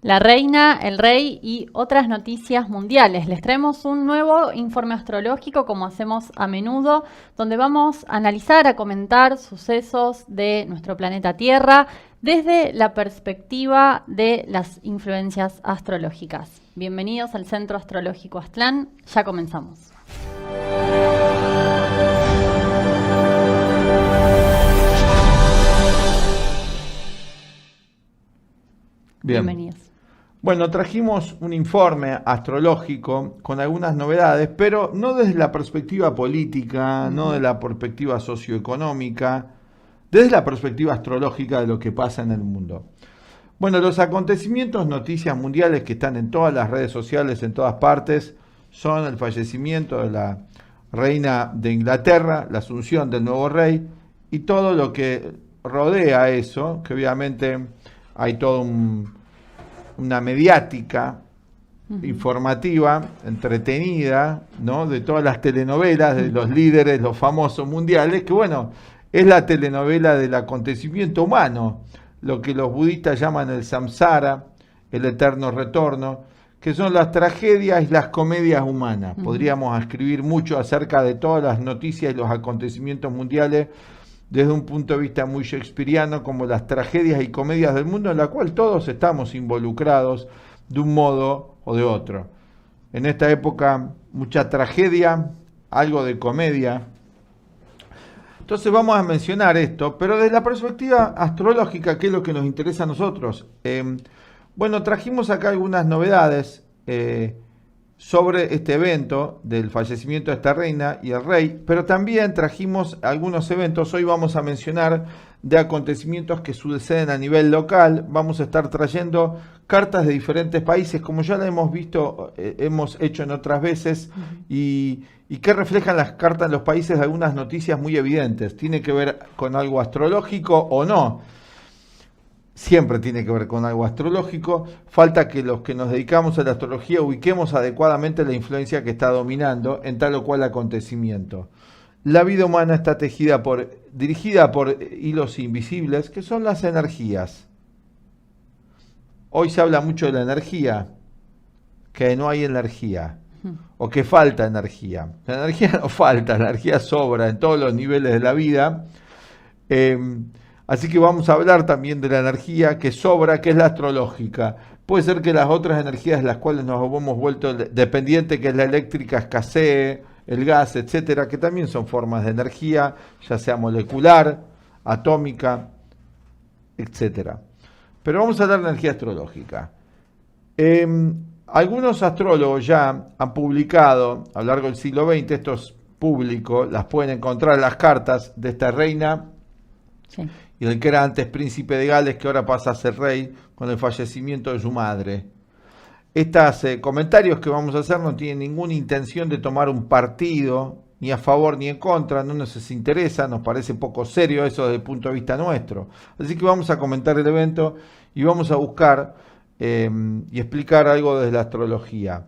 La reina, el rey y otras noticias mundiales. Les traemos un nuevo informe astrológico, como hacemos a menudo, donde vamos a analizar, a comentar sucesos de nuestro planeta Tierra desde la perspectiva de las influencias astrológicas. Bienvenidos al Centro Astrológico Aztlán. Ya comenzamos. Bien. Bienvenidos. Bueno, trajimos un informe astrológico con algunas novedades, pero no desde la perspectiva política, no desde la perspectiva socioeconómica, desde la perspectiva astrológica de lo que pasa en el mundo. Bueno, los acontecimientos, noticias mundiales que están en todas las redes sociales, en todas partes, son el fallecimiento de la reina de Inglaterra, la asunción del nuevo rey y todo lo que rodea eso, que obviamente hay toda una mediática informativa, entretenida, ¿no? De todas las telenovelas, de los líderes, los famosos mundiales, que bueno, es la telenovela del acontecimiento humano, lo que los budistas llaman el samsara, el eterno retorno, que son las tragedias y las comedias humanas. Podríamos escribir mucho acerca de todas las noticias y los acontecimientos mundiales desde un punto de vista muy shakespeariano, como las tragedias y comedias del mundo en la cual todos estamos involucrados de un modo o de otro. En esta época, mucha tragedia, algo de comedia. Entonces vamos a mencionar esto, pero desde la perspectiva astrológica, que es lo que nos interesa a nosotros. Bueno, trajimos acá algunas novedades sobre este evento del fallecimiento de esta reina y el rey, pero también trajimos algunos eventos. Hoy vamos a mencionar de acontecimientos que suceden a nivel local. Vamos a estar trayendo cartas de diferentes países, como ya lo hemos visto, hemos hecho en otras veces, y que reflejan las cartas de los países de algunas noticias muy evidentes. ¿Tiene que ver con algo astrológico o no? Siempre tiene que ver con algo astrológico. Falta que los que nos dedicamos a la astrología ubiquemos adecuadamente la influencia que está dominando en tal o cual acontecimiento. La vida humana está dirigida por hilos invisibles, que son las energías. Hoy se habla mucho de la energía, que no hay energía, o que falta energía. La energía no falta, la energía sobra en todos los niveles de la vida. Así que vamos a hablar también de la energía que sobra, que es la astrológica. Puede ser que las otras energías de las cuales nos hemos vuelto dependientes, que es la eléctrica, escasee, el gas, etcétera, que también son formas de energía, ya sea molecular, atómica, etcétera. Pero vamos a hablar de energía astrológica. Algunos astrólogos ya han publicado a lo largo del siglo XX, esto es público, las pueden encontrar en las cartas de esta reina. Sí. Y el que era antes príncipe de Gales, que ahora pasa a ser rey con el fallecimiento de su madre. Estos comentarios que vamos a hacer no tienen ninguna intención de tomar un partido, ni a favor ni en contra, no nos interesa, nos parece poco serio eso desde el punto de vista nuestro. Así que vamos a comentar el evento y vamos a buscar y explicar algo desde la astrología.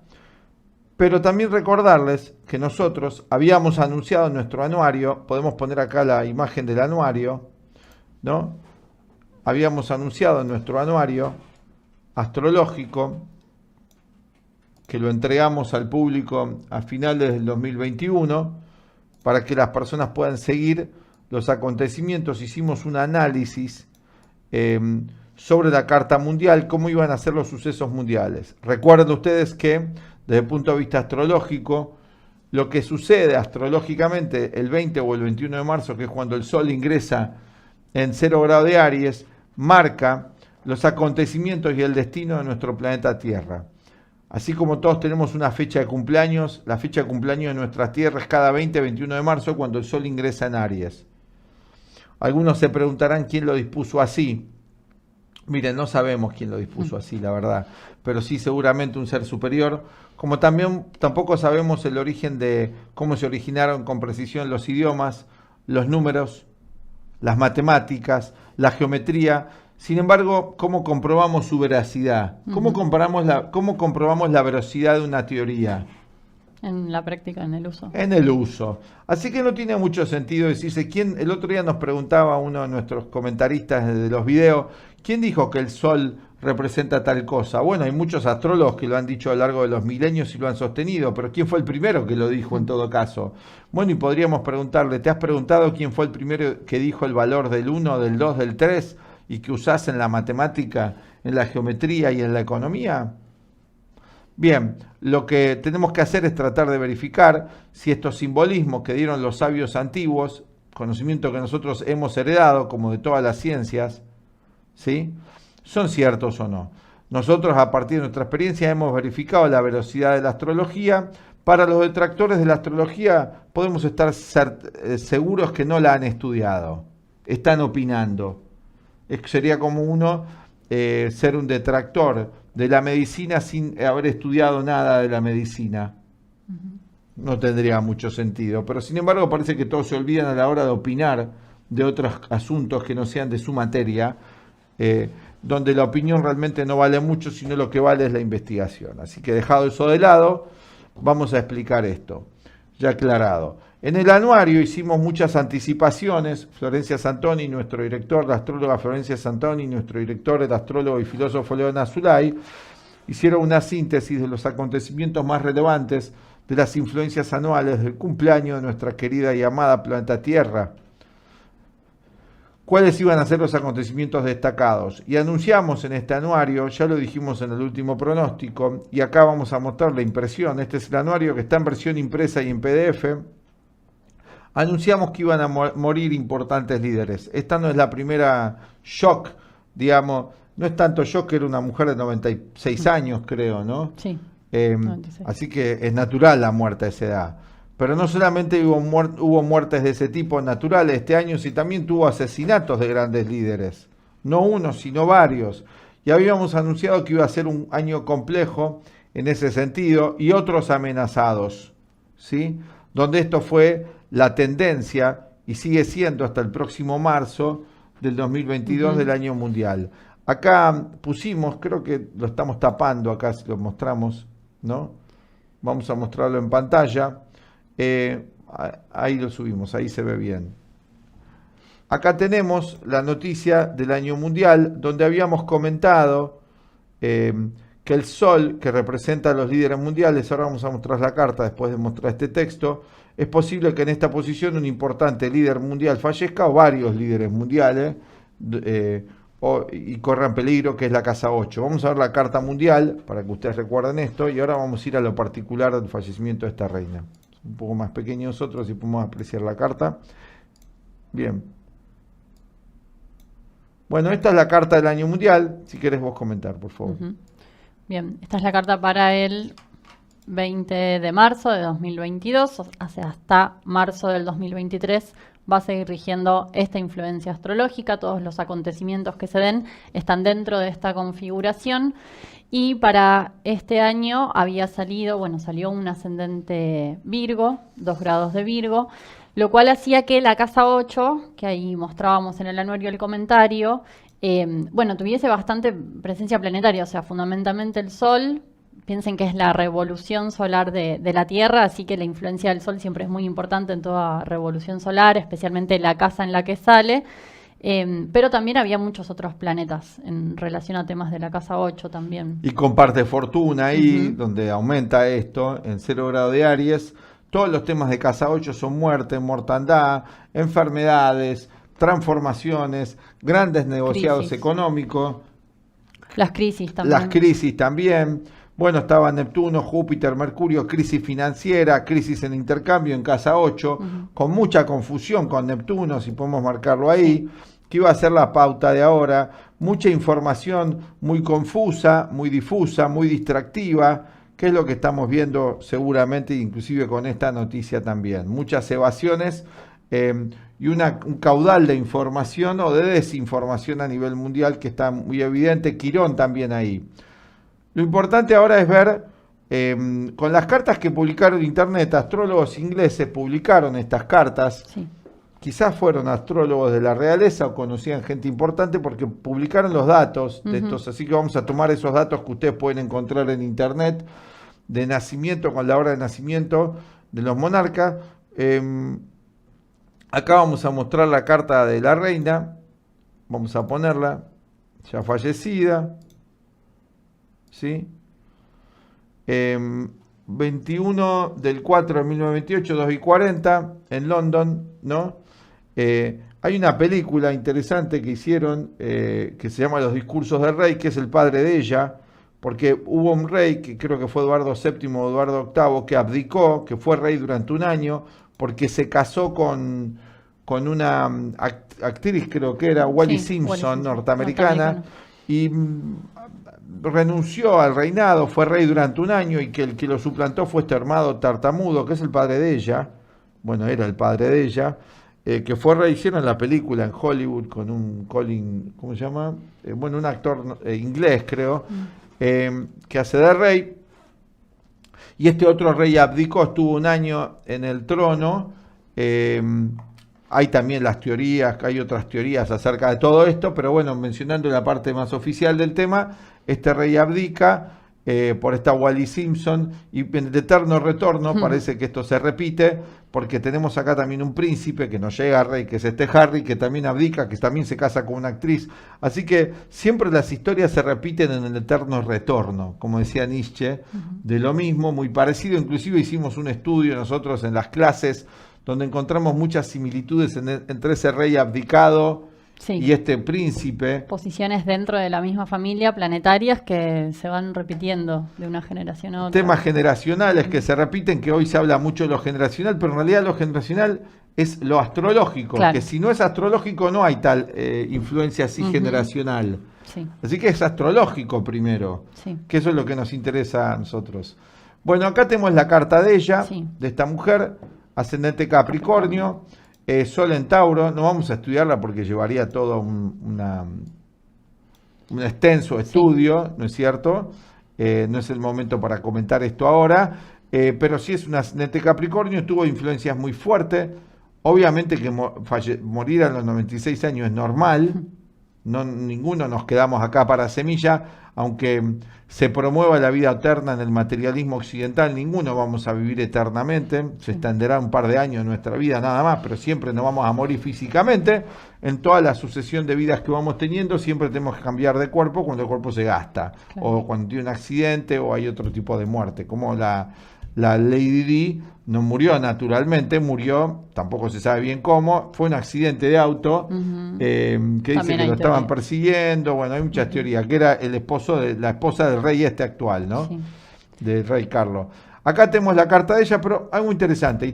Pero también recordarles que nosotros habíamos anunciado en nuestro anuario, podemos poner acá la imagen del anuario, ¿no? Habíamos anunciado en nuestro anuario astrológico, que lo entregamos al público a finales del 2021, para que las personas puedan seguir los acontecimientos. Hicimos un análisis sobre la carta mundial, cómo iban a ser los sucesos mundiales. Recuerden ustedes que, desde el punto de vista astrológico, lo que sucede astrológicamente el 20 o el 21 de marzo, que es cuando el Sol ingresa en 0 grado de Aries, marca los acontecimientos y el destino de nuestro planeta Tierra. Así como todos tenemos una fecha de cumpleaños, la fecha de cumpleaños de nuestra Tierra es cada 20-21 de marzo, cuando el Sol ingresa en Aries. Algunos se preguntarán quién lo dispuso así. Miren, no sabemos quién lo dispuso así, la verdad, pero sí seguramente un ser superior, como también tampoco sabemos el origen de cómo se originaron con precisión los idiomas, los números, las matemáticas, la geometría. Sin embargo, ¿cómo comprobamos su veracidad? ¿Cómo comprobamos la veracidad de una teoría? En la práctica, en el uso. En el uso. Así que no tiene mucho sentido decirse quién. El otro día nos preguntaba uno de nuestros comentaristas de los videos, ¿quién dijo que el Sol representa tal cosa. Bueno, hay muchos astrólogos que lo han dicho a lo largo de los milenios y lo han sostenido, pero ¿quién fue el primero que lo dijo en todo caso? Bueno, y podríamos preguntarle, ¿te has preguntado quién fue el primero que dijo el valor del 1, del 2, del 3 y que usás en la matemática, en la geometría y en la economía? Bien, lo que tenemos que hacer es tratar de verificar si estos simbolismos que dieron los sabios antiguos, conocimiento que nosotros hemos heredado, como de todas las ciencias, ¿sí?, son ciertos o no. Nosotros, a partir de nuestra experiencia, hemos verificado la veracidad de la astrología. Para los detractores de la astrología, podemos estar seguros que no la han estudiado, están opinando. Sería como uno ser un detractor de la medicina sin haber estudiado nada de la medicina. No tendría mucho sentido, pero sin embargo parece que todos se olvidan a la hora de opinar de otros asuntos que no sean de su materia, donde la opinión realmente no vale mucho, sino lo que vale es la investigación. Así que dejado eso de lado, vamos a explicar esto, ya aclarado. En el anuario hicimos muchas anticipaciones. Florencia Santoni, nuestro director, la astróloga Florencia Santoni, nuestro director, el astrólogo y filósofo León Azulay, hicieron una síntesis de los acontecimientos más relevantes de las influencias anuales del cumpleaños de nuestra querida y amada planeta Tierra. ¿Cuáles iban a ser los acontecimientos destacados? Y anunciamos en este anuario, ya lo dijimos en el último pronóstico, y acá vamos a mostrar la impresión. Este es el anuario que está en versión impresa y en PDF. Anunciamos que iban a morir importantes líderes. Esta no es la primera shock, digamos, no es tanto shock, que era una mujer de 96 años, creo, ¿no? Sí. Así que es natural la muerte a esa edad. Pero no solamente hubo muertes de ese tipo naturales este año, sino también tuvo asesinatos de grandes líderes. No uno, sino varios. Y habíamos anunciado que iba a ser un año complejo en ese sentido y otros amenazados, ¿sí? Donde esto fue la tendencia y sigue siendo hasta el próximo marzo del 2022 del año mundial. Acá pusimos, creo que lo estamos tapando acá, si lo mostramos, ¿no? Vamos a mostrarlo en pantalla. Ahí lo subimos, ahí se ve bien. Acá tenemos la noticia del año mundial, donde habíamos comentado que el Sol, que representa a los líderes mundiales, ahora vamos a mostrar la carta después de mostrar este texto, es posible que en esta posición un importante líder mundial fallezca o varios líderes mundiales y corran peligro, que es la casa 8. Vamos a ver la carta mundial para que ustedes recuerden esto y ahora vamos a ir a lo particular del fallecimiento de esta reina. Un poco más pequeño nosotros y podemos apreciar la carta. Bien. Bueno, esta es la carta del año mundial. Si querés vos comentar, por favor. Bien, esta es la carta para el 20 de marzo de 2022, o sea, hasta marzo del 2023 va a seguir rigiendo esta influencia astrológica. Todos los acontecimientos que se den están dentro de esta configuración. Y para este año salió un ascendente Virgo, 2 grados de Virgo, lo cual hacía que la casa 8, que ahí mostrábamos en el anuario el comentario, tuviese bastante presencia planetaria, o sea, fundamentalmente el Sol. Piensen que es la revolución solar de la Tierra, así que la influencia del Sol siempre es muy importante en toda revolución solar, especialmente la casa en la que sale. Pero también había muchos otros planetas en relación a temas de la casa 8 también. Y comparte fortuna ahí, donde aumenta esto, en 0 grado de Aries. Todos los temas de casa 8 son muerte, mortandad, enfermedades, transformaciones, grandes negociados económicos. Las crisis también. Bueno, estaba Neptuno, Júpiter, Mercurio, crisis financiera, crisis en intercambio en casa 8, con mucha confusión con Neptuno, si podemos marcarlo ahí, que iba a ser la pauta de ahora, mucha información muy confusa, muy difusa, muy distractiva, que es lo que estamos viendo seguramente, inclusive con esta noticia también. Muchas evasiones y un caudal de información o de desinformación a nivel mundial que está muy evidente. Quirón también ahí. Lo importante ahora es ver, con las cartas que publicaron en internet, astrólogos ingleses publicaron estas cartas. Sí. Quizás fueron astrólogos de la realeza o conocían gente importante porque publicaron los datos de estos. Así que vamos a tomar esos datos que ustedes pueden encontrar en internet de nacimiento, con la hora de nacimiento de los monarcas. Acá vamos a mostrar la carta de la reina. Vamos a ponerla, ya fallecida. ¿sí? 21 del 4 de 1928, 2:40, en London, ¿no? Hay una película interesante que hicieron que se llama Los discursos del rey, que es el padre de ella, porque hubo un rey, que creo que fue Eduardo VII o Eduardo VIII, que abdicó, que fue rey durante un año, porque se casó con una actriz, creo que era Wallis Simpson, norteamericana, y renunció al reinado, fue rey durante un año, y que el que lo suplantó fue este hermano tartamudo, que es el padre de ella, bueno, era el padre de ella, que fue rey. Hicieron la película en Hollywood con un Colin, ¿cómo se llama? Bueno, un actor inglés, creo, que hace de rey, y este otro rey abdicó, estuvo un año en el trono. Hay también las teorías, hay otras teorías acerca de todo esto, pero bueno, mencionando la parte más oficial del tema, este rey abdica por esta Wallis Simpson, y en el eterno retorno parece que esto se repite, porque tenemos acá también un príncipe que nos llega a rey, que es este Harry, que también abdica, que también se casa con una actriz. Así que siempre las historias se repiten en el eterno retorno, como decía Nietzsche, de lo mismo, muy parecido. Inclusive hicimos un estudio nosotros en las clases, donde encontramos muchas similitudes entre ese rey abdicado y este príncipe. Posiciones dentro de la misma familia, planetarias, que se van repitiendo de una generación a otra. Temas generacionales que se repiten, que hoy se habla mucho de lo generacional, pero en realidad lo generacional es lo astrológico, que si no es astrológico no hay tal influencia así generacional. Así que es astrológico primero, que eso es lo que nos interesa a nosotros. Bueno, acá tenemos la carta de ella, de esta mujer, ascendente Capricornio, Sol en Tauro. No vamos a estudiarla porque llevaría todo un extenso estudio, ¿no es cierto? No es el momento para comentar esto ahora, pero sí es un ascendente Capricornio, tuvo influencias muy fuertes. Obviamente que morir a los 96 años es normal, no, ninguno nos quedamos acá para semilla, aunque se promueva la vida eterna en el materialismo occidental, ninguno vamos a vivir eternamente, se extenderá un par de años en nuestra vida nada más, pero siempre nos vamos a morir físicamente. En toda la sucesión de vidas que vamos teniendo, siempre tenemos que cambiar de cuerpo cuando el cuerpo se gasta, o cuando tiene un accidente, o hay otro tipo de muerte, como la Lady Di no murió naturalmente, murió, tampoco se sabe bien cómo, fue un accidente de auto, que dice que lo estaban persiguiendo. Bueno, hay muchas teorías, que era el esposo de la esposa del rey actual, ¿no? Del rey Carlos. Acá tenemos la carta de ella, pero algo interesante, y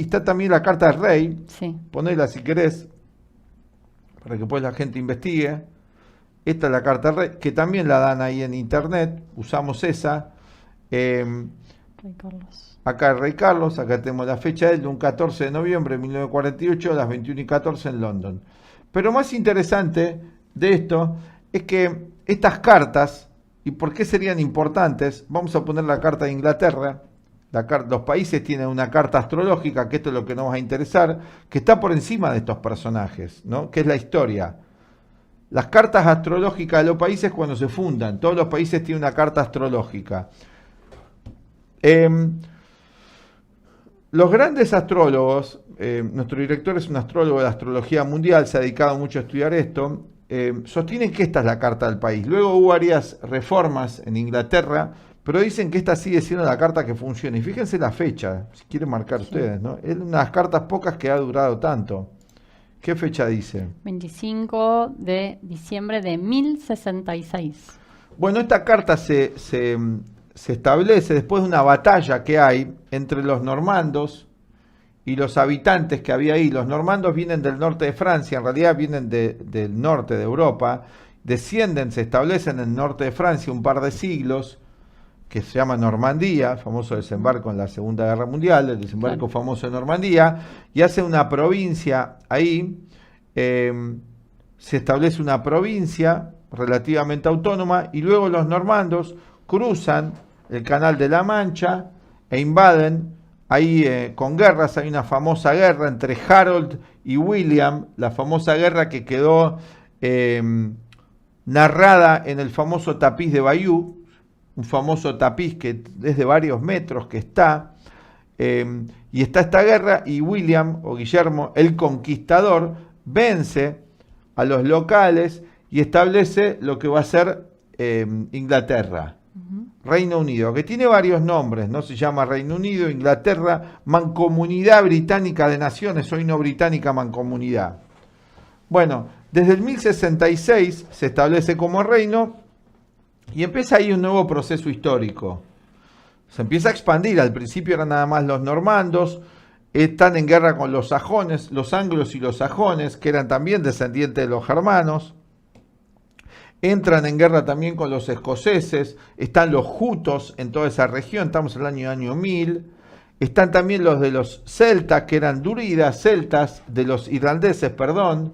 está también la carta del rey, ponela si querés, para que después la gente investigue. Esta es la carta del rey, que también la dan ahí en internet, usamos esa. Rey Carlos. Acá el rey Carlos, acá tenemos la fecha de un 14 de noviembre de 1948 a las 21:14 en London. Pero más interesante de esto es que estas cartas, ¿y por qué serían importantes? Vamos a poner la carta de Inglaterra. Los países tienen una carta astrológica, que esto es lo que nos va a interesar, que está por encima de estos personajes, ¿no? Que es la historia. Las cartas astrológicas de los países cuando se fundan, todos los países tienen una carta astrológica. Los grandes astrólogos, nuestro director es un astrólogo de la astrología mundial, se ha dedicado mucho a estudiar esto, sostienen que esta es la carta del país. Luego hubo varias reformas en Inglaterra, pero dicen que esta sigue siendo la carta que funciona. Y fíjense la fecha, si quieren marcar ustedes, ¿no? Es una de las cartas pocas que ha durado tanto. ¿Qué fecha dice? 25 de diciembre de 1066. Bueno, esta carta se establece después de una batalla que hay entre los normandos y los habitantes que había ahí. Los normandos vienen del norte de Francia, en realidad vienen del norte de Europa, descienden, se establecen en el norte de Francia un par de siglos, que se llama Normandía, famoso desembarco en la Segunda Guerra Mundial, el desembarco famoso de Normandía, y hacen una provincia ahí, se establece una provincia relativamente autónoma, y luego los normandos cruzan el Canal de la Mancha e invaden ahí con guerras. Hay una famosa guerra entre Harold y William, la famosa guerra que quedó narrada en el famoso tapiz de Bayeux, un famoso tapiz que es de varios metros que está, y está esta guerra, y William o Guillermo el Conquistador vence a los locales y establece lo que va a ser Inglaterra, Reino Unido, que tiene varios nombres, ¿no? Se llama Reino Unido, Inglaterra, Mancomunidad Británica de Naciones, hoy no británica mancomunidad. Bueno, desde el 1066 se establece como reino y empieza ahí un nuevo proceso histórico. Se empieza a expandir, al principio eran nada más los normandos, están en guerra con los sajones, los anglos y los sajones, que eran también descendientes de los germanos. Entran en guerra también con los escoceses, están los jutos en toda esa región, estamos en el año 1000. Están también los de los celtas, que eran druidas, celtas, de los irlandeses, perdón.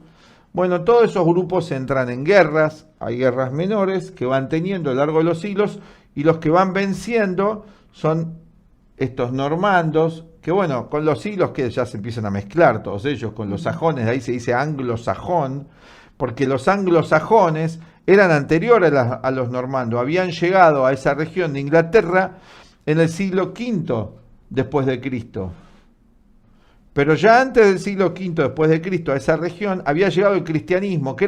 Bueno, todos esos grupos entran en guerras, hay guerras menores que van teniendo a lo largo de los siglos, y los que van venciendo son estos normandos, que bueno, con los siglos que ya se empiezan a mezclar todos ellos, con los sajones, de ahí se dice anglosajón, porque los anglosajones eran anteriores a los normandos, habían llegado a esa región de Inglaterra en el siglo V después de Cristo. Pero ya antes del siglo V después de Cristo a esa región había llegado el cristianismo, que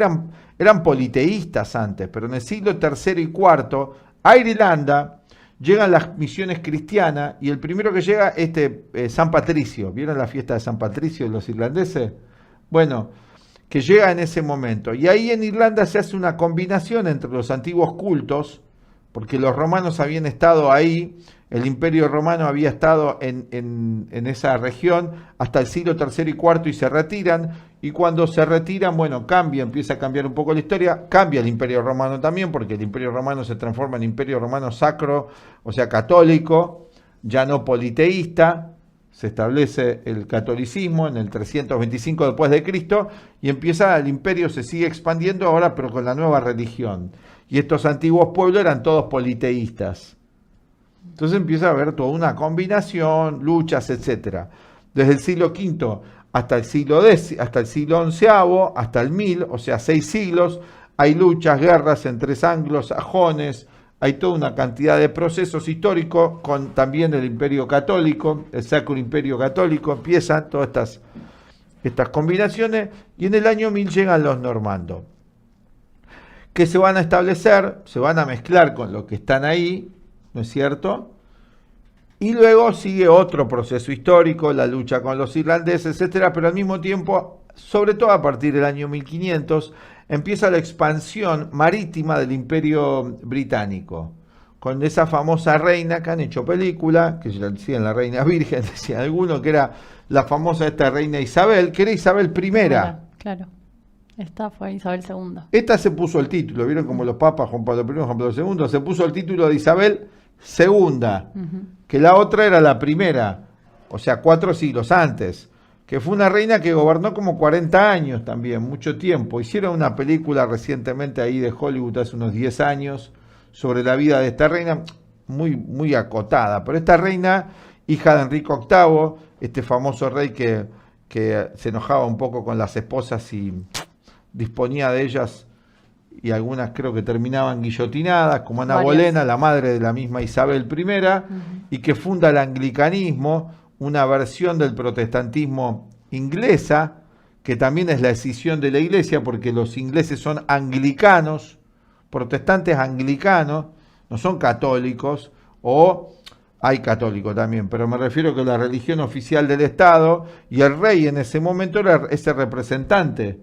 eran politeístas antes, pero en el siglo III y IV a Irlanda llegan las misiones cristianas y el primero que llega es San Patricio. ¿Vieron la fiesta de San Patricio de los irlandeses? Bueno, que llega en ese momento. Y ahí en Irlanda se hace una combinación entre los antiguos cultos, porque los romanos habían estado ahí, el imperio romano había estado en esa región hasta el siglo III y IV y se retiran, y cuando se retiran, bueno, empieza a cambiar un poco la historia, cambia el imperio romano también, porque el imperio romano se transforma en imperio romano sacro, o sea, católico, ya no politeísta. Se establece el catolicismo en el 325 después de Cristo y empieza el imperio, se sigue expandiendo ahora, pero con la nueva religión. Y estos antiguos pueblos eran todos politeístas. Entonces empieza a haber toda una combinación, luchas, etcétera. Desde el siglo V hasta el siglo XI, hasta el siglo XI, hasta el 1000, o sea, 6 siglos, hay luchas, guerras entre anglosajones. Hay toda una cantidad de procesos históricos con también el Imperio Católico, el Sacro Imperio Católico, empiezan todas estas combinaciones y en el año 1000 llegan los normandos, que se van a establecer, se van a mezclar con lo que están ahí, ¿no es cierto? Y luego sigue otro proceso histórico, la lucha con los irlandeses, etcétera, pero al mismo tiempo, sobre todo a partir del año 1500, empieza la expansión marítima del Imperio Británico, con esa famosa reina que han hecho película, que ya decían la reina virgen, decían algunos, que era la famosa esta reina Isabel, que era Isabel I. Claro, esta fue Isabel II. Esta se puso el título, ¿vieron como los papas, Juan Pablo I, Juan Pablo II, se puso el título de Isabel II, que la otra era la primera, o sea, 4 siglos antes, que fue una reina que gobernó como 40 años también, mucho tiempo. Hicieron una película recientemente ahí de Hollywood hace unos 10 años sobre la vida de esta reina, muy, muy acotada. Pero esta reina, hija de Enrique VIII, este famoso rey que se enojaba un poco con las esposas y disponía de ellas, y algunas creo que terminaban guillotinadas, como Ana Bolena, la madre de la misma Isabel I, y que funda el anglicanismo, una versión del protestantismo inglesa, que también es la escisión de la iglesia, porque los ingleses son anglicanos, protestantes anglicanos, no son católicos, o hay católicos también, pero me refiero que la religión oficial del Estado, y el rey en ese momento era ese representante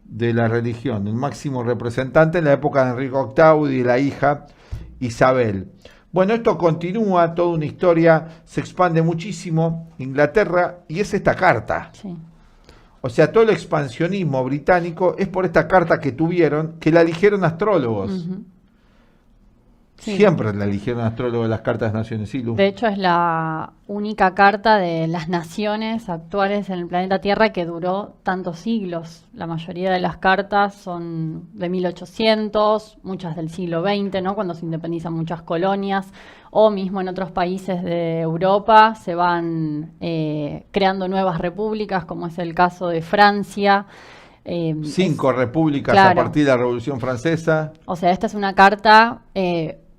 de la religión, el máximo representante en la época de Enrique VIII y de la hija Isabel. Bueno, esto continúa, toda una historia, se expande muchísimo, Inglaterra, y es esta carta. Sí. O sea, todo el expansionismo británico es por esta carta que tuvieron, que la eligieron astrólogos. Sí. Siempre la eligieron astrólogos las cartas de naciones. Sí, Lu. De hecho, es la única carta de las naciones actuales en el planeta Tierra que duró tantos siglos. La mayoría de las cartas son de 1800, muchas del siglo XX, ¿no? Cuando se independizan muchas colonias, o mismo en otros países de Europa se van creando nuevas repúblicas, como es el caso de Francia. 5 repúblicas, claro, a partir de la Revolución Francesa. O sea, esta es una carta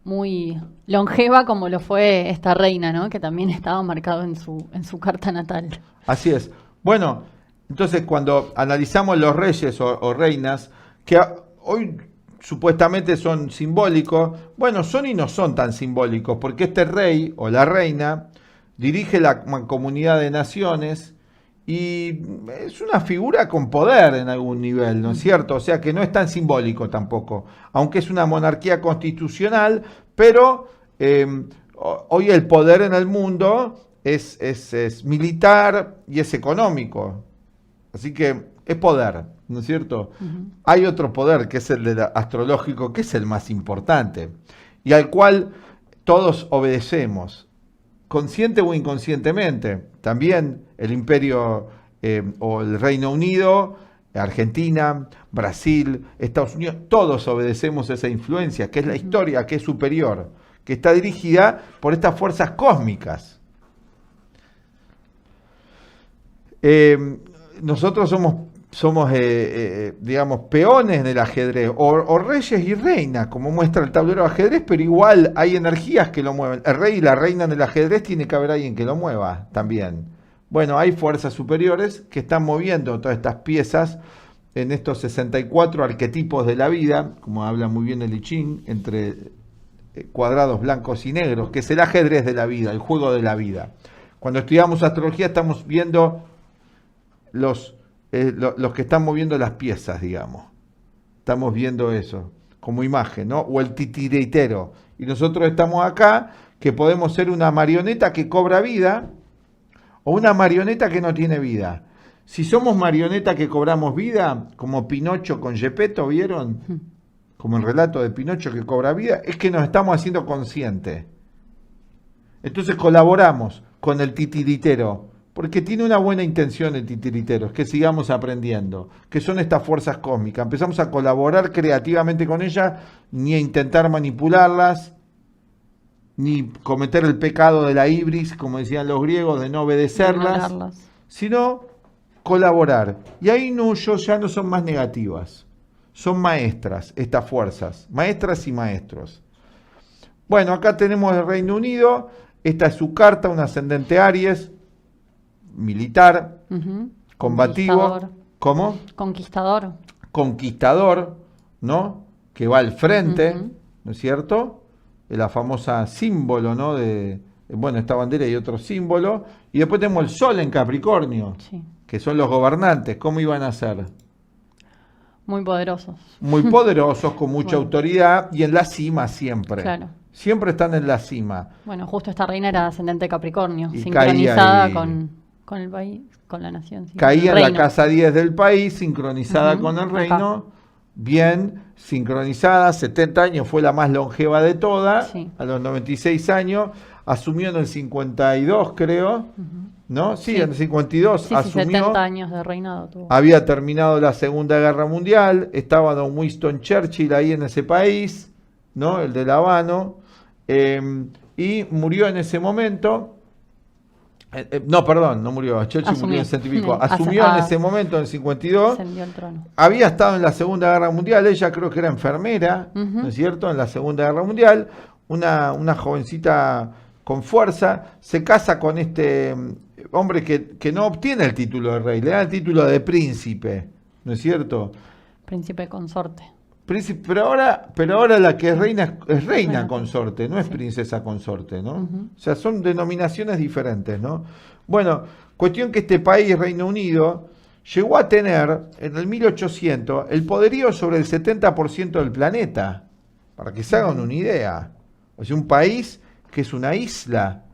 muy longeva, como lo fue esta reina, ¿no? Que también estaba marcado en su carta natal. Así es. Bueno, entonces cuando analizamos los reyes o reinas, que hoy supuestamente son simbólicos. Bueno, son y no son tan simbólicos, porque este rey o la reina dirige la Mancomunidad de Naciones y es una figura con poder en algún nivel, ¿no es cierto? O sea que no es tan simbólico tampoco, aunque es una monarquía constitucional, pero hoy el poder en el mundo es militar y es económico. Así que es poder, ¿no es cierto? Hay otro poder que es el astrológico, que es el más importante y al cual todos obedecemos, consciente o inconscientemente. También el imperio o el Reino Unido, Argentina, Brasil, Estados Unidos, todos obedecemos esa influencia, que es la historia, que es superior, que está dirigida por estas fuerzas cósmicas. Nosotros somos digamos, peones del ajedrez, o reyes y reinas, como muestra el tablero de ajedrez, pero igual hay energías que lo mueven. El rey y la reina en el ajedrez tiene que haber alguien que lo mueva también. Bueno, hay fuerzas superiores que están moviendo todas estas piezas en estos 64 arquetipos de la vida, como habla muy bien el I Ching, entre cuadrados blancos y negros, que es el ajedrez de la vida, el juego de la vida. Cuando estudiamos astrología estamos viendo los que están moviendo las piezas, digamos. Estamos viendo eso como imagen, ¿no? O el titiritero. Y nosotros estamos acá, que podemos ser una marioneta que cobra vida o una marioneta que no tiene vida. Si somos marioneta que cobramos vida, como Pinocho con Gepetto, ¿vieron? Como el relato de Pinocho que cobra vida, es que nos estamos haciendo conscientes. Entonces colaboramos con el titiritero, porque tiene una buena intención el titiritero, es que sigamos aprendiendo, que son estas fuerzas cósmicas. Empezamos a colaborar creativamente con ellas, ni a intentar manipularlas, ni cometer el pecado de la ibris, como decían los griegos, de no obedecerlas, sino colaborar. Y ahí ya no son más negativas, son maestras estas fuerzas, maestras y maestros. Bueno, acá tenemos el Reino Unido, esta es su carta, un ascendente Aries, militar, combativo. Conquistador. ¿Cómo? Conquistador. Conquistador, ¿no? Que va al frente, ¿no es cierto? La famosa símbolo, ¿no? Esta bandera y otro símbolo. Y después tenemos el Sol en Capricornio, sí, que son los gobernantes. ¿Cómo iban a ser? Muy poderosos. Muy poderosos, con mucha autoridad y en la cima siempre. Claro. Siempre están en la cima. Bueno, justo esta reina era ascendente Capricornio, y sincronizada con el país, con la nación. Sí, caía en la casa 10 del país, sincronizada con el reino. Acá. Bien, sincronizada, 70 años, fue la más longeva de todas, sí. A los 96 años, asumió en el 52, creo, ¿no? Sí, en el 52 sí, asumió. 70 años de reinado tuvo. Había terminado la Segunda Guerra Mundial, estaba don Winston Churchill ahí en ese país, ¿no? El de La Habana, y murió en ese momento. No murió, Churchill murió en el 60 y pico. Asumió en ese momento, en el 52. Ascendió al trono. Había estado en la Segunda Guerra Mundial, ella creo que era enfermera, ¿no es cierto? En la Segunda Guerra Mundial, una jovencita con fuerza, se casa con este hombre que no obtiene el título de rey, le da el título de príncipe, ¿no es cierto? Príncipe consorte. Príncipe, pero ahora la que es reina consorte, no es princesa consorte, ¿no? O sea, son denominaciones diferentes, ¿no? Bueno, cuestión que este país, Reino Unido, llegó a tener en el 1800 el poderío sobre el 70% del planeta, para que se hagan una idea. O sea, un país que es una isla,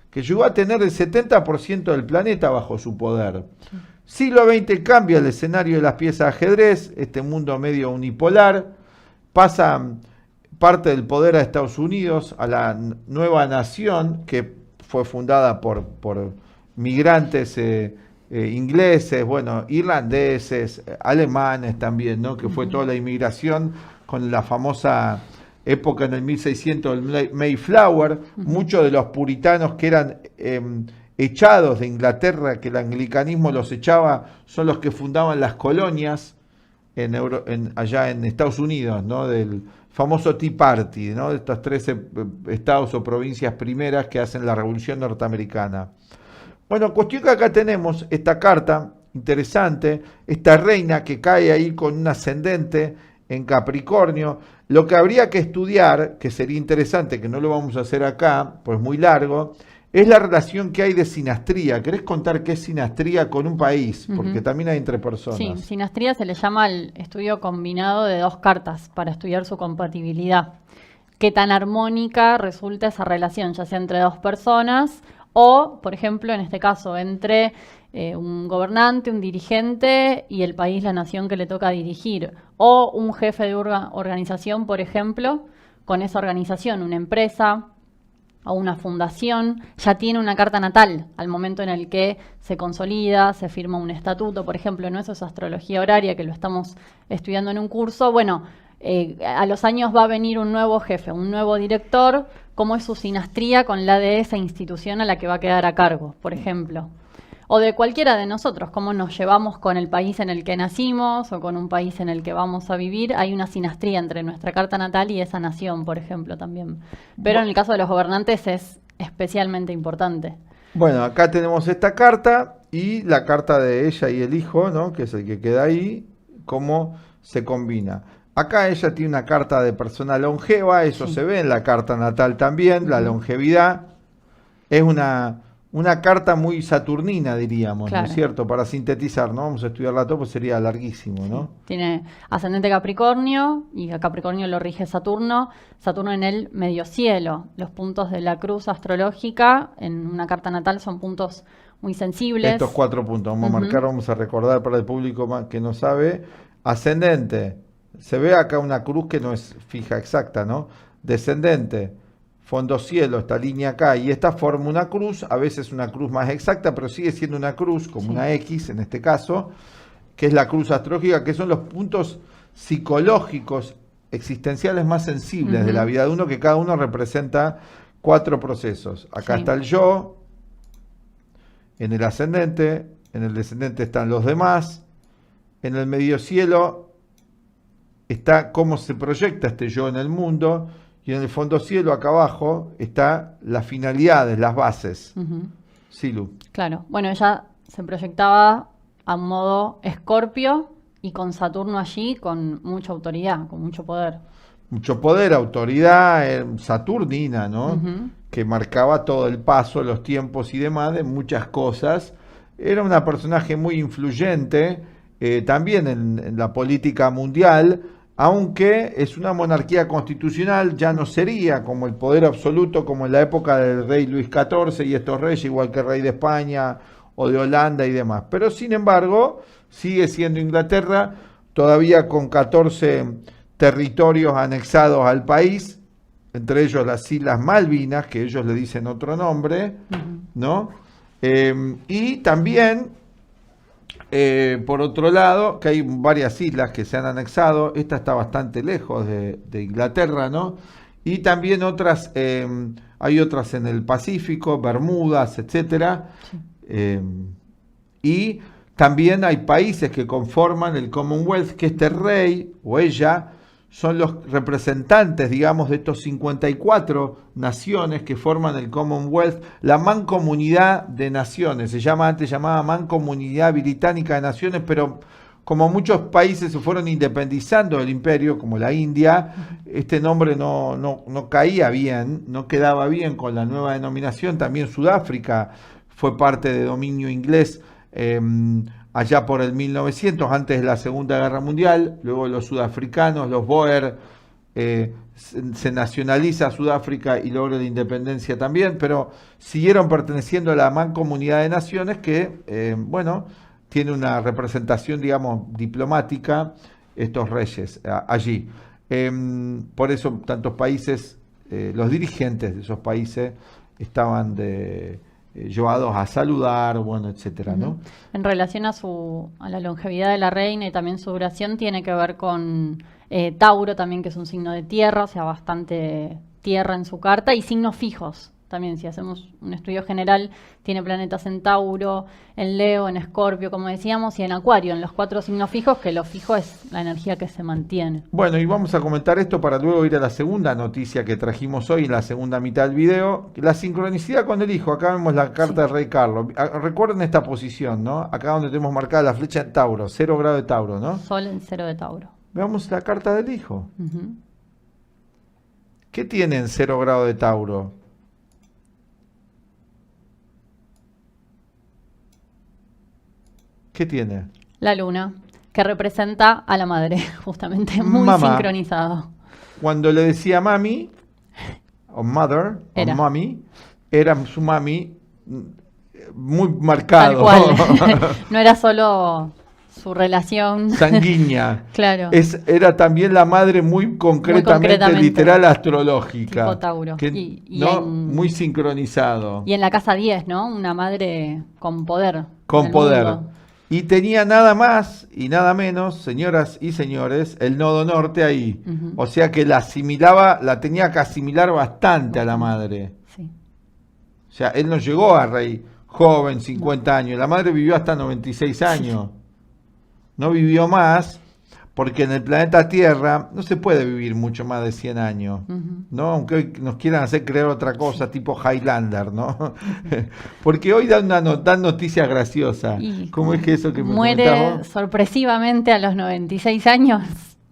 que llegó a tener el 70% del planeta bajo su poder. Sí. Siglo XX cambia el escenario de las piezas de ajedrez, este mundo medio unipolar, pasa parte del poder a Estados Unidos, a la nueva nación que fue fundada por migrantes ingleses, irlandeses, alemanes también, ¿no? Que fue toda la inmigración con la famosa época en el 1600 del Mayflower, muchos de los puritanos que eran echados de Inglaterra, que el anglicanismo los echaba, son los que fundaban las colonias allá en Estados Unidos, ¿no? Del famoso Tea Party, ¿no? De estos 13 estados o provincias primeras que hacen la Revolución Norteamericana. Bueno, cuestión que acá tenemos esta carta interesante, esta reina que cae ahí con un ascendente en Capricornio. Lo que habría que estudiar, que sería interesante, que no lo vamos a hacer acá, pues muy largo, es la relación que hay de sinastría. ¿Querés contar qué es sinastría con un país? Porque también hay entre personas. Sí, sinastría se le llama al estudio combinado de dos cartas para estudiar su compatibilidad. Qué tan armónica resulta esa relación, ya sea entre dos personas o, por ejemplo, en este caso, entre un gobernante, un dirigente y el país, la nación que le toca dirigir. O un jefe de organización, por ejemplo, con esa organización, una empresa o una fundación, ya tiene una carta natal al momento en el que se consolida, se firma un estatuto, por ejemplo, no eso es astrología horaria, que lo estamos estudiando en un curso. Bueno, a los años va a venir un nuevo jefe, un nuevo director, cómo es su sinastría con la de esa institución a la que va a quedar a cargo, por ejemplo. O de cualquiera de nosotros, cómo nos llevamos con el país en el que nacimos o con un país en el que vamos a vivir. Hay una sinastría entre nuestra carta natal y esa nación, por ejemplo, también. Pero en el caso de los gobernantes es especialmente importante. Bueno, acá tenemos esta carta y la carta de ella y el hijo, ¿no? Que es el que queda ahí, cómo se combina. Acá ella tiene una carta de persona longeva, eso se ve en la carta natal también, la longevidad. Es una carta muy saturnina, diríamos, claro, ¿no es cierto? Para sintetizar, no vamos a estudiarla todo, pues sería larguísimo, ¿no? Tiene ascendente Capricornio, y a Capricornio lo rige Saturno. Saturno en el medio cielo. Los puntos de la cruz astrológica en una carta natal son puntos muy sensibles. Estos 4 puntos, vamos a marcar, vamos a recordar para el público que no sabe. Ascendente, se ve acá una cruz que no es fija exacta, ¿no? Descendente, fondo cielo, esta línea acá, y esta forma una cruz, a veces una cruz más exacta, pero sigue siendo una cruz, como una X en este caso, que es la cruz astrológica, que son los puntos psicológicos, existenciales más sensibles de la vida de uno, que cada uno representa 4 procesos. Acá está el yo, en el ascendente, en el descendente están los demás, en el medio cielo está cómo se proyecta este yo en el mundo, y en el fondo cielo, acá abajo, está las finalidades, las bases. Silu. Claro. Bueno, ella se proyectaba a modo Escorpio y con Saturno allí, con mucha autoridad, con mucho poder. Mucho poder, autoridad saturnina, ¿no? Que marcaba todo el paso, los tiempos y demás de muchas cosas. Era una personaje muy influyente, también en la política mundial, aunque es una monarquía constitucional, ya no sería como el poder absoluto como en la época del rey Luis XIV y estos reyes, igual que el rey de España o de Holanda y demás. Pero sin embargo, sigue siendo Inglaterra, todavía con 14 territorios anexados al país, entre ellos las Islas Malvinas, que ellos le dicen otro nombre, ¿no? Y también... por otro lado, que hay varias islas que se han anexado, esta está bastante lejos de Inglaterra, ¿no? Y también otras, hay otras en el Pacífico, Bermudas, etcétera. Y también hay países que conforman el Commonwealth, que este rey o ella son los representantes, digamos, de estos 54 naciones que forman el Commonwealth, la Mancomunidad de Naciones. Antes llamaba Mancomunidad Británica de Naciones, pero como muchos países se fueron independizando del imperio, como la India, este nombre no caía bien, no quedaba bien con la nueva denominación. También Sudáfrica fue parte de dominio inglés, allá por el 1900, antes de la Segunda Guerra Mundial. Luego los sudafricanos, los Boer, se nacionaliza Sudáfrica y logra la independencia también, pero siguieron perteneciendo a la Mancomunidad de Naciones que, bueno, tiene una representación, digamos, diplomática, estos reyes allí. Por eso tantos países, los dirigentes de esos países estaban llevados a saludar, bueno, etcétera, ¿no? En relación a la longevidad de la reina y también su duración, tiene que ver con Tauro también, que es un signo de tierra, o sea, bastante tierra en su carta, y signos fijos. También, si hacemos un estudio general, tiene planetas en Tauro, en Leo, en Escorpio, como decíamos, y en Acuario, en los 4 signos fijos, que lo fijo es la energía que se mantiene. Bueno, y vamos a comentar esto para luego ir a la segunda noticia que trajimos hoy, en la segunda mitad del video, la sincronicidad con el hijo. Acá vemos la carta del rey Carlos. Recuerden esta posición, ¿no? Acá donde tenemos marcada la flecha en Tauro, 0 grado de Tauro, ¿no? Sol en 0 de Tauro. Veamos la carta del hijo. Ujú. ¿Qué tiene en 0 grado de Tauro? ¿Qué tiene? La luna, que representa a la madre, justamente, muy Mamá. sincronizado. Cuando le decía mami, o mother, Era. o mami, era su mami muy Tal marcado. cual. No era solo su relación. Sanguínea. Claro. Era también la madre muy concretamente, literal, astrológica. Tipo Tauro. Que, Y ¿no? Muy sincronizado. Y en la casa 10, ¿no? Una madre con poder. en Con el poder. mundo. Y tenía nada más y nada menos, señoras y señores, el nodo norte ahí. Ujú. O sea que la asimilaba, la tenía que asimilar bastante a la madre. Sí. O sea, él no llegó a rey joven, 50 años. La madre vivió hasta 96 años. No vivió más, porque en el planeta Tierra no se puede vivir mucho más de 100 años. Ujú. ¿No? Aunque hoy nos quieran hacer creer otra cosa, tipo Highlander, ¿no? Porque hoy dan noticias graciosas. Y ¿Cómo es que eso que me muere comentabas vos? sorpresivamente a los 96 años.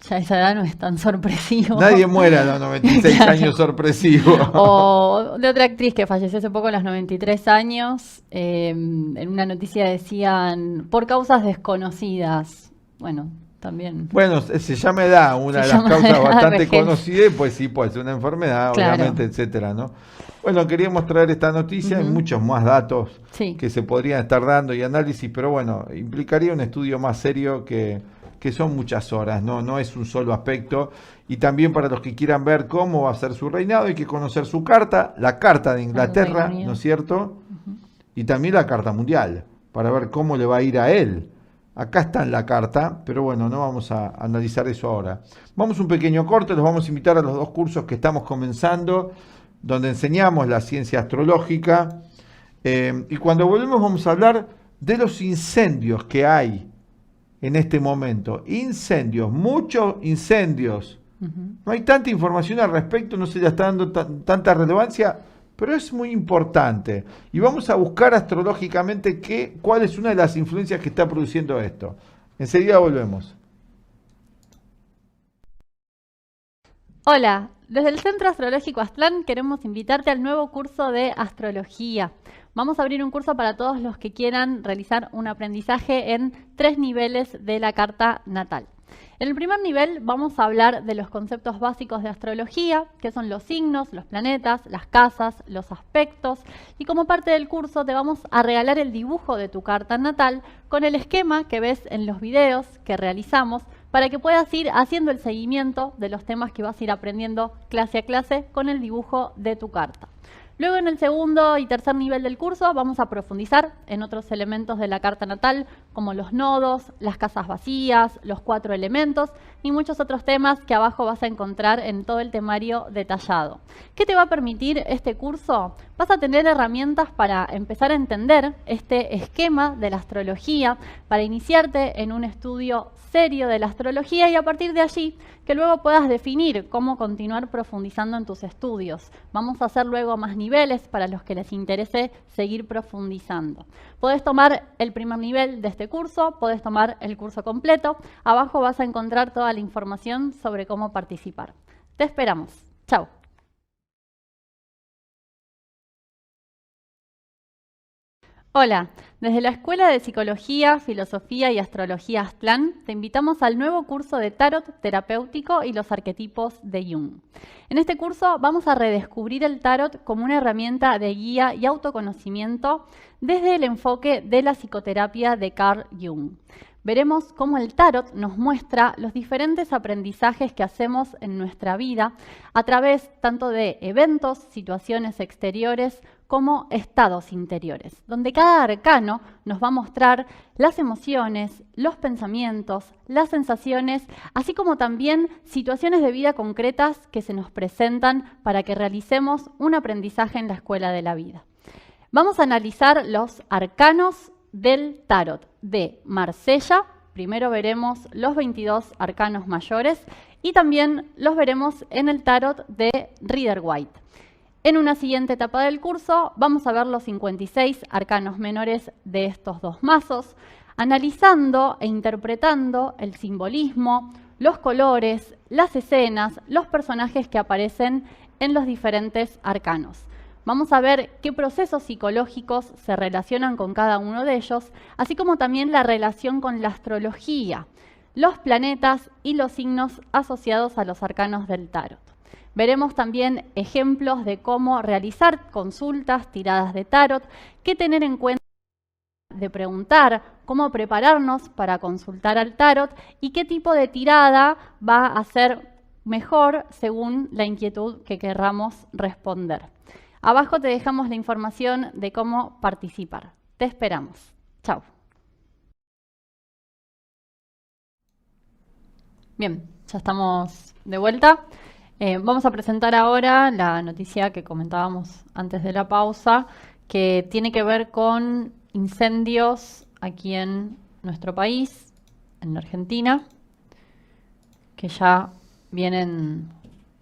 Ya esa edad no es tan sorpresivo. Nadie muere a los 96 Claro. años sorpresivo. O de otra actriz que falleció hace poco a los 93 años. En una noticia decían, por causas desconocidas. Bueno, también. Bueno, se llama edad, una Se de las llama causas edad, bastante vejez. conocidas, y pues sí, puede ser una enfermedad, Claro. obviamente, etcétera, ¿no? Bueno, queríamos traer esta noticia y Ujú. muchos más datos Sí. que se podrían estar dando y análisis, pero bueno, implicaría un estudio más serio que son muchas horas, no es un solo aspecto. Y también para los que quieran ver cómo va a ser su reinado, hay que conocer su carta, la carta de Inglaterra, Reino Unido. ¿no es cierto? Y también la carta mundial, para ver cómo le va a ir a él. Acá está en la carta, pero bueno, no vamos a analizar eso ahora. Vamos a un pequeño corte, los vamos a invitar a los 2 cursos que estamos comenzando, donde enseñamos la ciencia astrológica. Y cuando volvemos vamos a hablar de los incendios que hay en este momento. Incendios, muchos incendios. Ujú. No hay tanta información al respecto, no se le está dando tanta relevancia, pero es muy importante. Y vamos a buscar astrológicamente cuál es una de las influencias que está produciendo esto. Enseguida volvemos. Hola, desde el Centro Astrológico Aztlán queremos invitarte al nuevo curso de astrología. Vamos a abrir un curso para todos los que quieran realizar un aprendizaje en 3 niveles de la carta natal. En el primer nivel vamos a hablar de los conceptos básicos de astrología, que son los signos, los planetas, las casas, los aspectos, y como parte del curso te vamos a regalar el dibujo de tu carta natal con el esquema que ves en los videos que realizamos para que puedas ir haciendo el seguimiento de los temas que vas a ir aprendiendo clase a clase con el dibujo de tu carta. Luego en el segundo y tercer nivel del curso vamos a profundizar en otros elementos de la carta natal como los nodos, las casas vacías, los 4 elementos y muchos otros temas que abajo vas a encontrar en todo el temario detallado. ¿Qué te va a permitir este curso? Vas a tener herramientas para empezar a entender este esquema de la astrología, para iniciarte en un estudio serio de la astrología y a partir de allí que luego puedas definir cómo continuar profundizando en tus estudios. Vamos a hacer luego más niveles para los que les interese seguir profundizando. Podés tomar el primer nivel de este curso, podés tomar el curso completo. Abajo vas a encontrar toda la información sobre cómo participar. Te esperamos. Chao. Hola, desde la Escuela de Psicología, Filosofía y Astrología Aztlán te invitamos al nuevo curso de Tarot terapéutico y los arquetipos de Jung. En este curso vamos a redescubrir el Tarot como una herramienta de guía y autoconocimiento desde el enfoque de la psicoterapia de Carl Jung. Veremos cómo el Tarot nos muestra los diferentes aprendizajes que hacemos en nuestra vida a través tanto de eventos, situaciones exteriores, como estados interiores, donde cada arcano nos va a mostrar las emociones, los pensamientos, las sensaciones, así como también situaciones de vida concretas que se nos presentan para que realicemos un aprendizaje en la escuela de la vida. Vamos a analizar los arcanos del Tarot de Marsella. Primero veremos los 22 arcanos mayores y también los veremos en el Tarot de Rider-Waite. En una siguiente etapa del curso vamos a ver los 56 arcanos menores de estos 2 mazos, analizando e interpretando el simbolismo, los colores, las escenas, los personajes que aparecen en los diferentes arcanos. Vamos a ver qué procesos psicológicos se relacionan con cada uno de ellos, así como también la relación con la astrología, los planetas y los signos asociados a los arcanos del tarot. Veremos también ejemplos de cómo realizar consultas, tiradas de tarot, qué tener en cuenta de preguntar, cómo prepararnos para consultar al tarot y qué tipo de tirada va a ser mejor según la inquietud que querramos responder. Abajo te dejamos la información de cómo participar. Te esperamos. Chao. Bien, ya estamos de vuelta. Vamos a presentar ahora la noticia que comentábamos antes de la pausa, que tiene que ver con incendios aquí en nuestro país, en Argentina, que ya vienen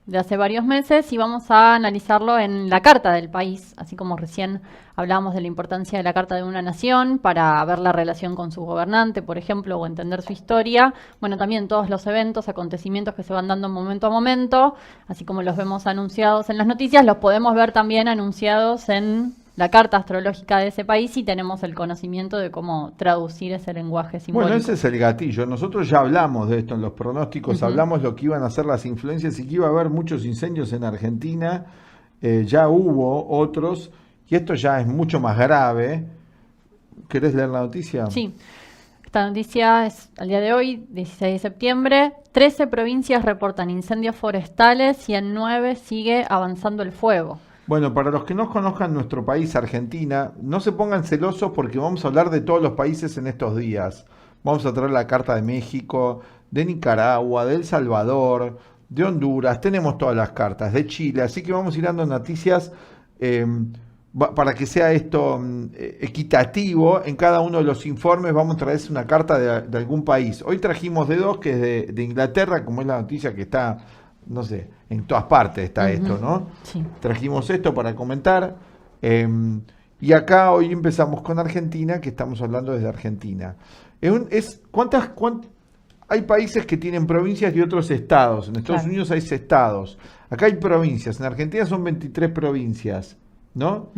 de hace varios meses y vamos a analizarlo en la carta del país, así como recién hablábamos de la importancia de la carta de una nación para ver la relación con su gobernante, por ejemplo, o entender su historia. Bueno, también todos los eventos, acontecimientos que se van dando momento a momento, así como los vemos anunciados en las noticias, los podemos ver también anunciados en la carta astrológica de ese país y tenemos el conocimiento de cómo traducir ese lenguaje simbólico. Bueno, ese es el gatillo. Nosotros ya hablamos de esto en los pronósticos, hablamos lo que iban a ser las influencias y que iba a haber muchos incendios en Argentina. Ya hubo otros y esto ya es mucho más grave. ¿Querés leer la noticia? Sí. Esta noticia es al día de hoy, 16 de septiembre. 13 provincias reportan incendios forestales y en 9 sigue avanzando el fuego. Bueno, para los que no conozcan nuestro país, Argentina, no se pongan celosos porque vamos a hablar de todos los países en estos días. Vamos a traer la carta de México, de Nicaragua, de El Salvador, de Honduras, tenemos todas las cartas, de Chile, así que vamos a ir dando noticias para que sea esto equitativo. En cada uno de los informes vamos a traer una carta de algún país. Hoy trajimos de dos, que es de Inglaterra, como es la noticia que está, no sé, en todas partes está esto, ¿no? Sí. Trajimos esto para comentar. Y acá hoy empezamos con Argentina, que estamos hablando desde Argentina. Hay países que tienen provincias y otros estados. En Estados Unidos hay estados. Acá hay provincias. En Argentina son 23 provincias, ¿no?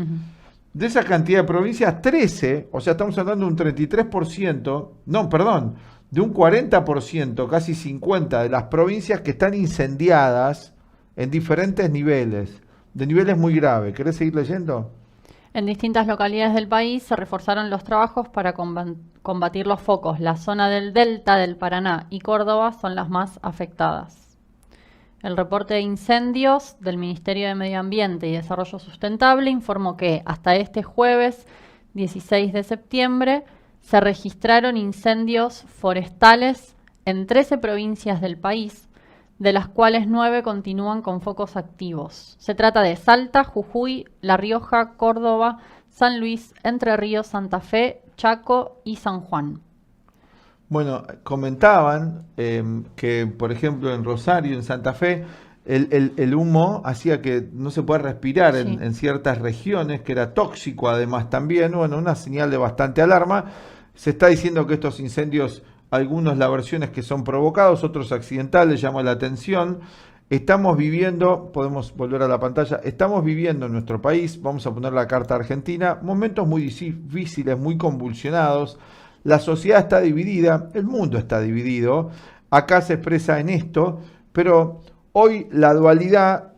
De esa cantidad de provincias, 13, o sea, estamos hablando de un 33%, no, perdón, de un 40%, casi 50% de las provincias que están incendiadas en diferentes niveles, de niveles muy graves. ¿Querés seguir leyendo? En distintas localidades del país se reforzaron los trabajos para combatir los focos. La zona del Delta del Paraná y Córdoba son las más afectadas. El reporte de incendios del Ministerio de Medio Ambiente y Desarrollo Sustentable informó que hasta este jueves 16 de septiembre se registraron incendios forestales en 13 provincias del país, de las cuales 9 continúan con focos activos. Se trata de Salta, Jujuy, La Rioja, Córdoba, San Luis, Entre Ríos, Santa Fe, Chaco y San Juan. Bueno, comentaban que, por ejemplo, en Rosario, en Santa Fe, el humo hacía que no se pueda respirar en ciertas regiones, que era tóxico además también. Bueno, una señal de bastante alarma. Se está diciendo que estos incendios, algunos la versión es que son provocados, otros accidentales, llama la atención. Estamos viviendo, podemos volver a la pantalla, estamos viviendo en nuestro país, vamos a poner la carta argentina, momentos muy difíciles, muy convulsionados. La sociedad está dividida, el mundo está dividido, acá se expresa en esto, pero hoy la dualidad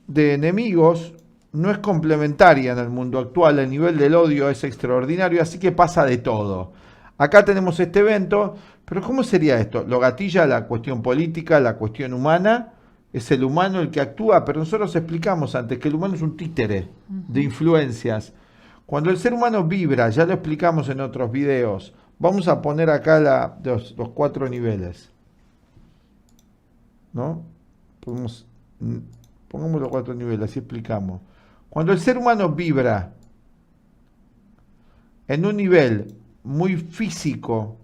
de enemigos no es complementaria en el mundo actual, el nivel del odio es extraordinario, así que pasa de todo. Acá tenemos este evento, pero ¿cómo sería esto? Lo gatilla la cuestión política, la cuestión humana, es el humano el que actúa, pero nosotros explicamos antes que el humano es un títere de influencias. Cuando el ser humano vibra, ya lo explicamos en otros videos, vamos a poner acá los 4 niveles, ¿no? Pongamos los 4 niveles, así explicamos. Cuando el ser humano vibra en un nivel muy físico,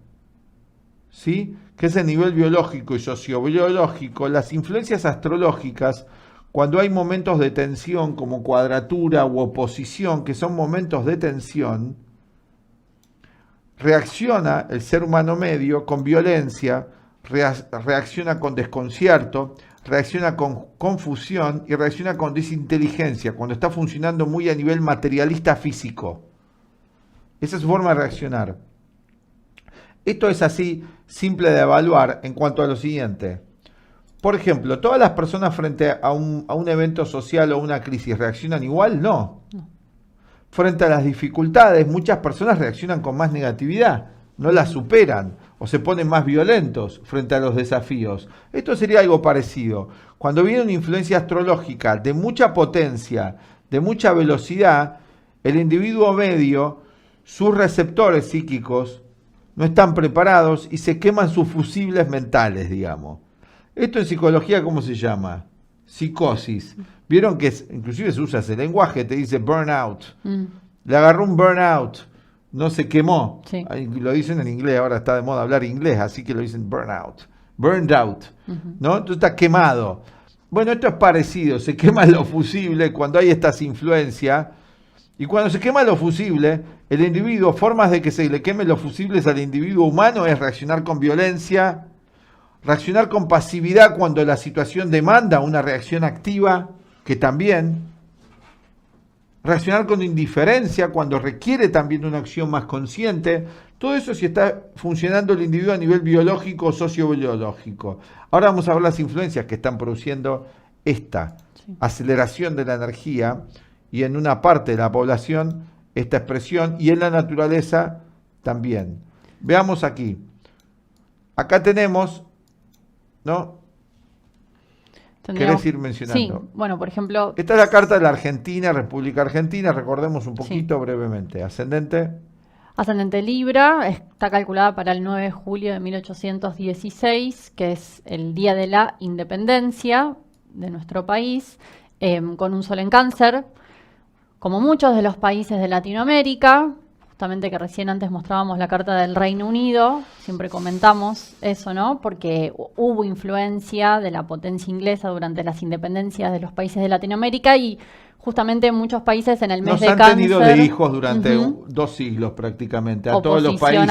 ¿sí?, que es el nivel biológico y sociobiológico, las influencias astrológicas, cuando hay momentos de tensión como cuadratura u oposición, que son momentos de tensión, reacciona el ser humano medio con violencia reacciona con desconcierto, reacciona con confusión y reacciona con desinteligencia, cuando está funcionando muy a nivel materialista físico. Esa es su forma de reaccionar. Esto es así simple de evaluar en cuanto a lo siguiente. Por ejemplo, ¿todas las personas frente a un evento social o una crisis reaccionan igual? No. Frente a las dificultades, muchas personas reaccionan con más negatividad, no las superan o se ponen más violentos frente a los desafíos. Esto sería algo parecido. Cuando viene una influencia astrológica de mucha potencia, de mucha velocidad, el individuo medio, sus receptores psíquicos, no están preparados y se queman sus fusibles mentales, digamos. Esto en psicología, ¿cómo se llama? Psicosis. Vieron que inclusive se usa ese lenguaje, te dice burnout. Le agarró un burnout, no se quemó. Sí. Lo dicen en inglés, ahora está de moda hablar inglés, así que lo dicen burnout. Burned out, ¿no? Entonces está quemado. Bueno, esto es parecido, se quema lo fusible cuando hay estas influencias. Y cuando se quema lo fusible, el individuo, formas de que se le queme los fusibles al individuo humano es reaccionar con violencia, reaccionar con pasividad cuando la situación demanda una reacción activa, que también, reaccionar con indiferencia cuando requiere también una acción más consciente. Todo eso si está funcionando el individuo a nivel biológico o sociobiológico. Ahora vamos a ver las influencias que están produciendo esta aceleración de la energía y en una parte de la población esta expresión y en la naturaleza también. Veamos aquí. Acá tenemos, ¿no? ¿Querés ir mencionando? Sí, bueno, por ejemplo... Esta es la carta de la Argentina, República Argentina, recordemos un poquito brevemente. Ascendente. Ascendente Libra, está calculada para el 9 de julio de 1816, que es el día de la independencia de nuestro país, con un sol en Cáncer. Como muchos de los países de Latinoamérica, justamente que recién antes mostrábamos la carta del Reino Unido, siempre comentamos eso, ¿no? Porque hubo influencia de la potencia inglesa durante las independencias de los países de Latinoamérica y justamente en muchos países en el mes de Cáncer... Nos han tenido de hijos durante 2 siglos prácticamente, a todos los países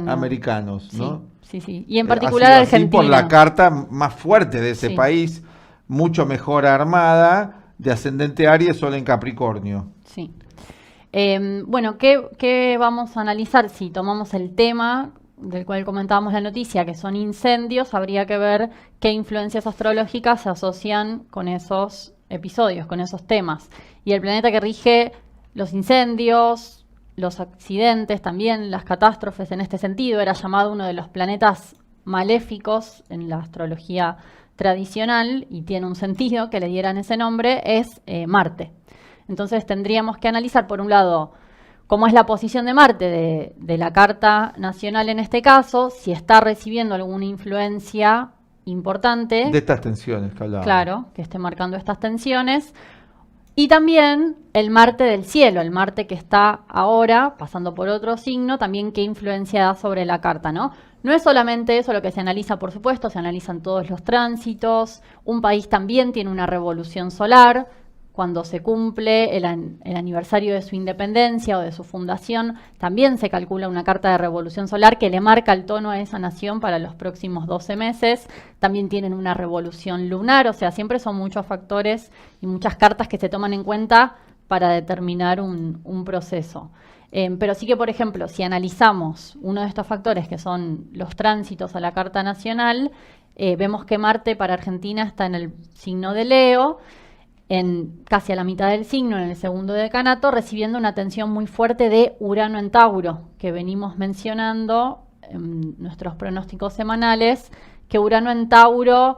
americanos, ¿no? Sí. Y en particular Argentina. Por la carta más fuerte de ese país, mucho mejor armada, de ascendente Aries, sol en Capricornio. Sí. Bueno, ¿qué vamos a analizar? Si tomamos el tema del cual comentábamos la noticia, que son incendios, habría que ver qué influencias astrológicas se asocian con esos episodios, con esos temas. Y el planeta que rige los incendios, los accidentes, también las catástrofes en este sentido, era llamado uno de los planetas maléficos en la astrología tradicional, y tiene un sentido que le dieran ese nombre, es Marte. Entonces tendríamos que analizar, por un lado, cómo es la posición de Marte de la Carta Nacional en este caso, si está recibiendo alguna influencia importante. De estas tensiones que hablábamos. Claro, que esté marcando estas tensiones. Y también el Marte del cielo, el Marte que está ahora pasando por otro signo, también qué influencia da sobre la carta, ¿no? No es solamente eso lo que se analiza, por supuesto, se analizan todos los tránsitos. Un país también tiene una revolución solar. Cuando se cumple el aniversario de su independencia o de su fundación, también se calcula una carta de revolución solar que le marca el tono a esa nación para los próximos 12 meses. También tienen una revolución lunar, o sea, siempre son muchos factores y muchas cartas que se toman en cuenta para determinar un proceso. Pero sí que, por ejemplo, si analizamos uno de estos factores, que son los tránsitos a la Carta Nacional, vemos que Marte para Argentina está en el signo de Leo, casi a la mitad del signo, en el segundo decanato, recibiendo una atención muy fuerte de Urano en Tauro, que venimos mencionando en nuestros pronósticos semanales, que Urano en Tauro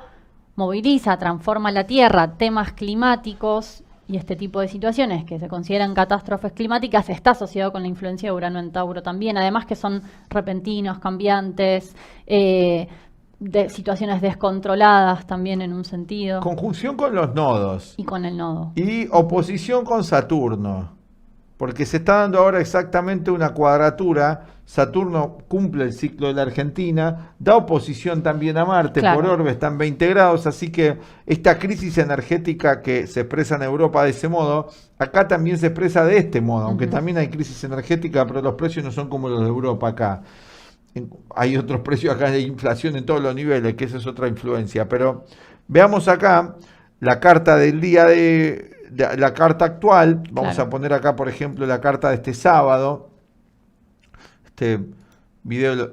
moviliza, transforma la Tierra, temas climáticos y este tipo de situaciones que se consideran catástrofes climáticas, está asociado con la influencia de Urano en Tauro también, además que son repentinos, cambiantes, de situaciones descontroladas también en un sentido. Conjunción con los nodos. Y con el nodo. Y oposición con Saturno. Porque se está dando ahora exactamente una cuadratura. Saturno cumple el ciclo de la Argentina, da oposición también a Marte, claro. Por orbe están 20 grados, así que esta crisis energética que se expresa en Europa de ese modo, acá también se expresa de este modo, aunque también hay crisis energética, pero los precios no son como los de Europa acá. hay otros precios acá de inflación en todos los niveles, que esa es otra influencia. Pero veamos acá la carta del día la carta actual. Vamos a poner acá, por ejemplo, la carta de este sábado. Este video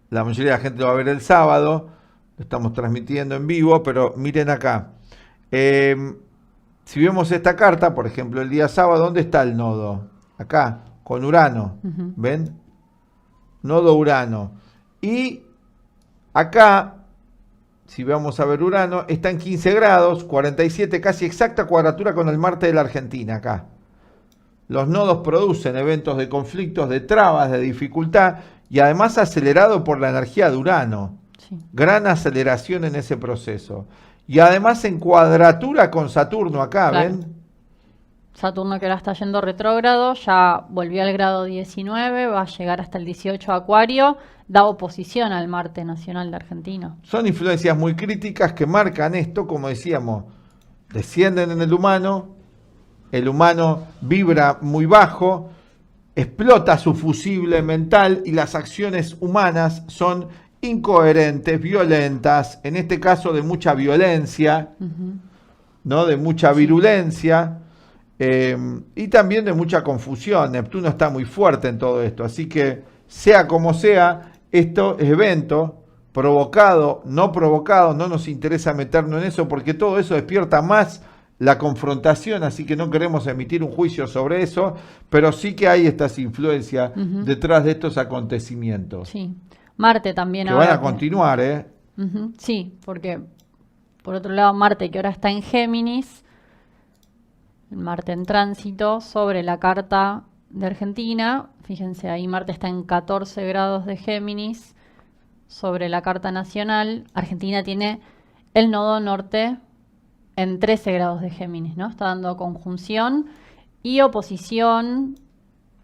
la mayoría de la gente lo va a ver el sábado. Lo estamos transmitiendo en vivo, pero miren acá. Si vemos esta carta, por ejemplo, el día sábado, ¿dónde está el nodo? Acá, con Urano. ¿Ven? Nodo Urano. Y acá, si vamos a ver Urano, está en 15 grados, 47, casi exacta cuadratura con el Marte de la Argentina, acá. Los nodos producen eventos de conflictos, de trabas, de dificultad, y además acelerado por la energía de Urano. Sí. Gran aceleración en ese proceso. Y además en cuadratura con Saturno acá, claro. ¿Ven? Saturno, que ahora está yendo retrógrado, ya volvió al grado 19, va a llegar hasta el 18 Acuario, da oposición al Marte nacional de Argentina. Son influencias muy críticas que marcan esto, como decíamos, descienden en el humano vibra muy bajo, explota su fusible mental y las acciones humanas son incoherentes, violentas, en este caso de mucha violencia, ¿no? De mucha virulencia. Y también de mucha confusión. Neptuno está muy fuerte en todo esto, así que sea como sea, esto es evento, provocado, no nos interesa meternos en eso porque todo eso despierta más la confrontación, así que no queremos emitir un juicio sobre eso, pero sí que hay estas influencias detrás de estos acontecimientos. Sí, Marte también que ahora van a continuar, ¿eh? Sí, porque por otro lado Marte, que ahora está en Géminis, Marte en tránsito sobre la carta de Argentina. Fíjense, ahí Marte está en 14 grados de Géminis sobre la carta nacional. Argentina tiene el nodo norte en 13 grados de Géminis, ¿no? Está dando conjunción y oposición.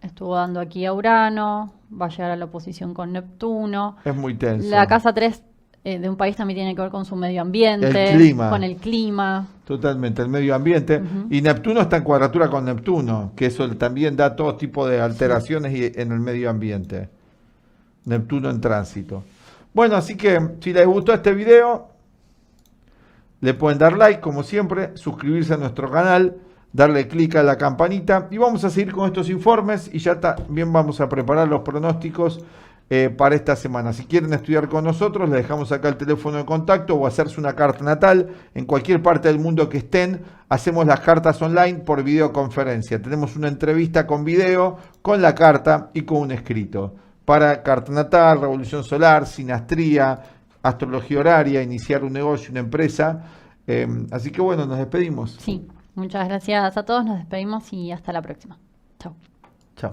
Estuvo dando aquí a Urano, va a llegar a la oposición con Neptuno. Es muy tenso. La casa 3 de un país también tiene que ver con su medio ambiente, el clima. Con el clima. Totalmente, el medio ambiente. Y Neptuno está en cuadratura con Neptuno, que eso también da todo tipo de alteraciones en el medio ambiente. Neptuno en tránsito. Bueno, así que si les gustó este video, le pueden dar like, como siempre, suscribirse a nuestro canal, darle clic a la campanita y vamos a seguir con estos informes y ya también vamos a preparar los pronósticos para esta semana. Si quieren estudiar con nosotros, les dejamos acá el teléfono de contacto o hacerse una carta natal en cualquier parte del mundo que estén. Hacemos las cartas online por videoconferencia. Tenemos una entrevista con video, con la carta y con un escrito. Para carta natal, revolución solar, sinastría, astrología horaria, iniciar un negocio, una empresa. Así que bueno, nos despedimos. Sí, muchas gracias a todos. Nos despedimos y hasta la próxima. Chao. Chao.